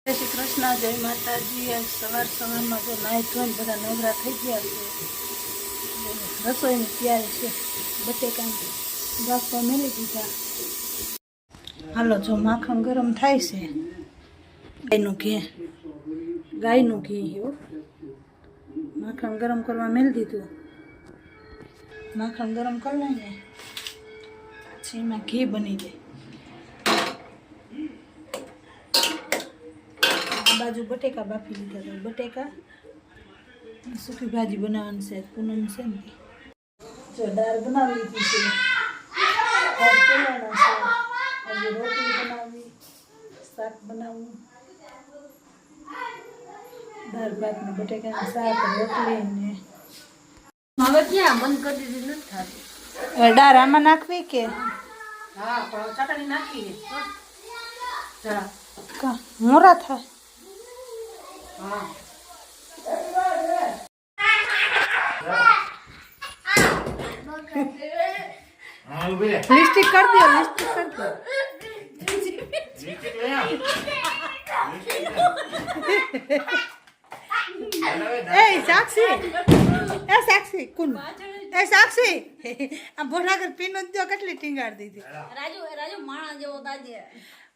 જય શ્રી કૃષ્ણ, જય માતાજી। આજ સવારમાં જો નાહી ધોઈને બધા નવરા થઈ ગયા છે। રસોઈની તૈયારી છે। બટેકાને બાફવા મેલી દીધા। હાલો, જો માખણ ગરમ થાય છે। ગાયનું ઘી એવું માખણ ગરમ કરવા મેલી દીધું। માખણ ગરમ કરી લઈને પછી એમાં ઘી બની જાય। બાજુ બટેકા બાફી લીધા તો બટેકા સૂકી ભાજી બનાવવાની છે। પૂનમ છે ને જો દાળ બનાવી લીધી છે। ભાત બનાવવાના છે। આજે રોટલી બનાવવી, શાક બનાવવું, દાળ ભાત ને બટેકાનું શાક રોટલી ને હવે ક્યાં બંધ કરી દીધી નથી થતી। દાળ આમાં નાખવી કે હા પણ ચટણી નાખી જરા મોરા થાય। હા લિપસ્ટિક કરી દો, લિપસ્ટિક કરી દો। એ સાક્ષી, સાક્ષી કોણ? સાક્ષી આ ભોલાગર પીનો જો કેટલી ટીંગાડી દીધી। રાજુ માણા જેવો તાજે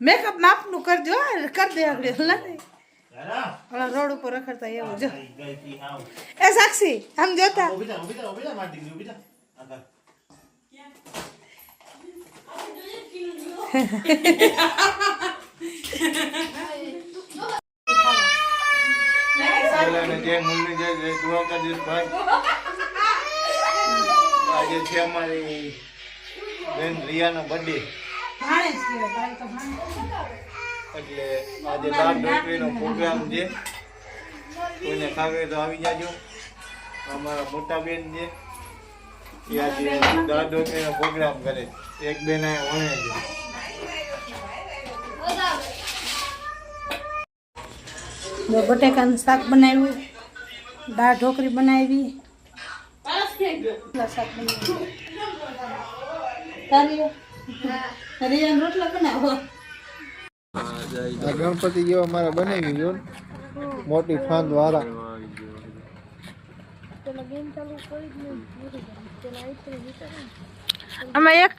મેકઅપ માપનું કરજો, કરી દે આગળ હલા રોડ ઉપર રખડતા એવું જો। એ સાક્ષી આમ જોતા આજે છે અમારી બેન રિયાનો બર્થડે, એટલે આજે દાળ ઢોકળીનો પ્રોગ્રામ છે। કોઈને ખાવે તો આવી જાજો। અમારા મોટા બેન છે એ આજે દાળ ઢોકળીનો પ્રોગ્રામ કરે। એક બેન આ વણે છે। બટેકાનું શાક બનાવ્યું, દાળ ઢોકળી બનાવી, શાક બનાવ્યું, રોટલા બનાવો। આ ગણપતિ જેવા અમારા બનાવી ગયો મોટી ફાંદ વાળા। આમાં એક